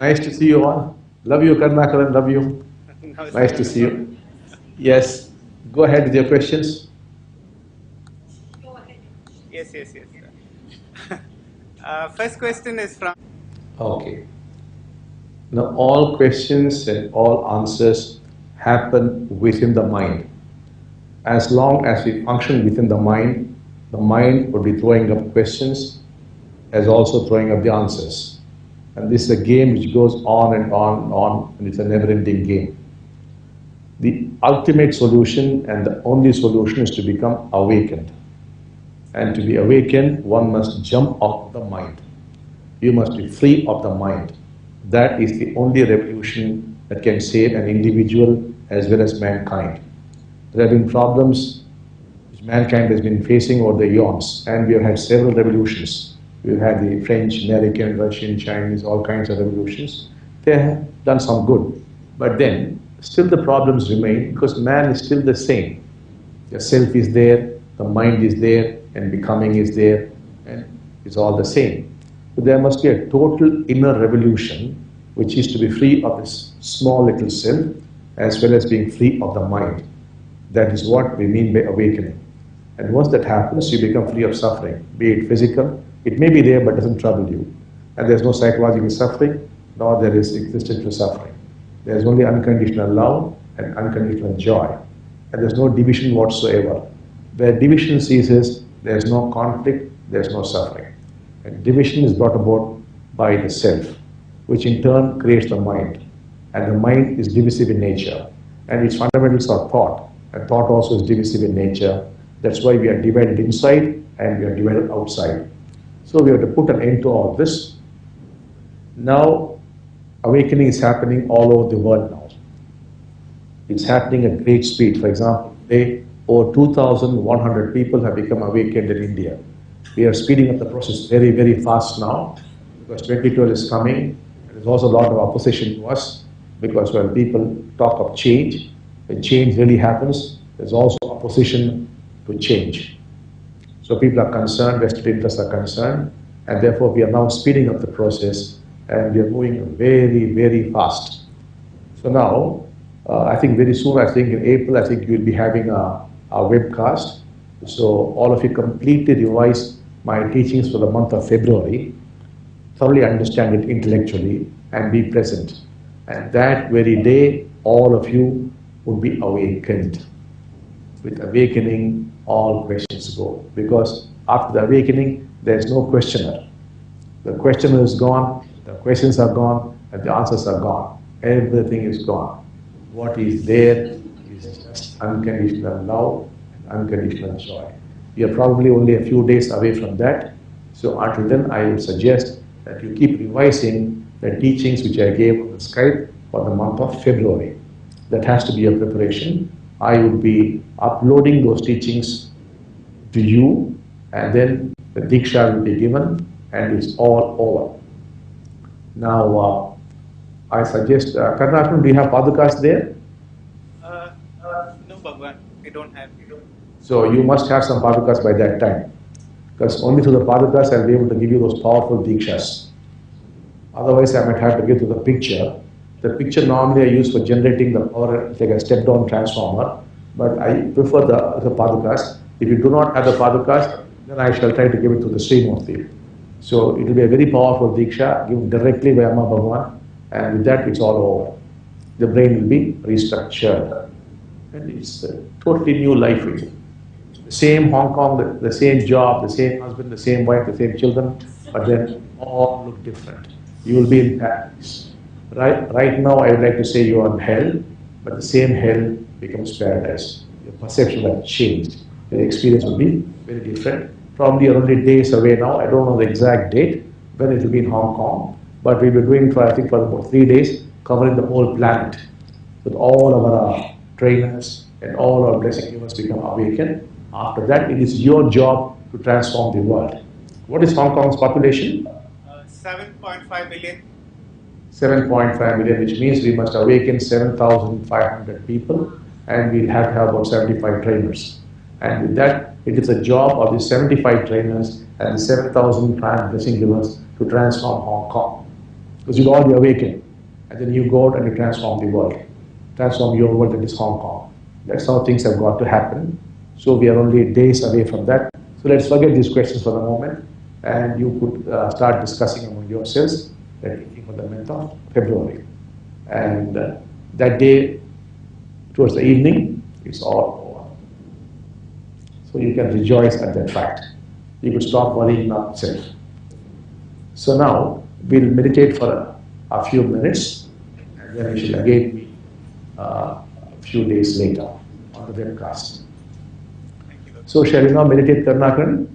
Nice to see you all. Love you, Karnakaran. Love you. Nice to see you. Yes. Go ahead with your questions. Okay. Now, all questions and all answers happen within the mind. As long as we function within the mind would be throwing up questions as also throwing up the answers. And this is a game which goes on and on and on, and it's a never ending game. The ultimate solution and the only solution is to become awakened. And to be awakened, one must jump off the mind. You must be free of the mind. That is the only revolution that can save an individual as well as mankind. There have been problems which mankind has been facing over the eons, and we have had several revolutions. We've had the French, American, Russian, Chinese, all kinds of revolutions. They have done some good. But then, still the problems remain because man is still the same. The self is there, the mind is there, and becoming is there, and it's all the same. But there must be a total inner revolution, which is to be free of this small little self, as well as being free of the mind. That is what we mean by awakening. And once that happens, you become free of suffering, be it physical. It may be there, but doesn't trouble you. And there's no psychological suffering, nor there is existential suffering. There's only unconditional love and unconditional joy. And there's no division whatsoever. Where division ceases, there's no conflict, there's no suffering. And division is brought about by the self, which in turn creates the mind. And the mind is divisive in nature. And its fundamentals are thought. And thought also is divisive in nature. That's why we are divided inside and we are divided outside. So we have to put an end to all this. Now, awakening is happening all over the world now. It's happening at great speed. For example, today, over 2,100 people have become awakened in India. We are speeding up the process very, very fast now because 2012 is coming. There's also a lot of opposition to us because when people talk of change, when change really happens, there's also opposition to change. So people are concerned, vested interests are concerned, and therefore we are now speeding up the process and we are moving very, very fast. So now, I think very soon, I think in April, I think you'll be having a webcast. So all of you completely revise my teachings for the month of February, thoroughly understand it intellectually, and be present. And that very day, all of you would be awakened. With awakening, all questions go. Because after the awakening, there is no questioner. The questioner is gone, the questions are gone, and the answers are gone. Everything is gone. What is there is just unconditional love and unconditional joy. We are probably only a few days away from that. So until then, I would suggest that you keep revising the teachings which I gave on the Skype for the month of February. That has to be a preparation. I would be uploading those teachings to you, and then the Diksha will be given, and it's all over. Now, I suggest, Karnataka, do you have podcasts there? No, Bhagavan, we don't have. So you must have some podcasts by that time. Because only through the podcasts I'll be able to give you those powerful Dikshas. Otherwise, I might have to give to the picture. The picture normally I use for generating the power, like a step-down transformer, but I prefer the podcast. If you do not have the podcast, then I shall try to give it to the Srimurti. So it will be a very powerful Diksha given directly by Amma Bhagavan, and with that it's all over. The brain will be restructured. And it's a totally new life with you. The same Hong Kong, the same job, the same husband, the same wife, the same children, but then all look different. You will be in paradise. Right now, I would like to say you are in hell, but the same hell becomes paradise. Your perception will have changed. Your experience will be very different. Probably you're only days away now. I don't know the exact date when it will be in Hong Kong, but we'll be doing for, I think, for about 3 days, covering the whole planet with all of our trainers and all our blessing givers become awakened. After that, it is your job to transform the world. What is Hong Kong's population? 7.5 million. 7.5 million, which means we must awaken 7,500 people, and we'll have to have about 75 trainers. And with that, it is a job of the 75 trainers and the 7,500 blessing givers to transform Hong Kong. Because you'll all be awakened. And then you go out and you transform the world. Transform your world, that is Hong Kong. That's how things have got to happen. So we are only days away from that. So let's forget these questions for the moment. And you could start discussing among yourselves that thinking for the month of February. And that day, towards the evening, it's all over. So you can rejoice at that fact. You could stop worrying about yourself. So now we'll meditate for a few minutes, and then we shall again meet a few days later on the webcast. So shall we now meditate, Karnakaran?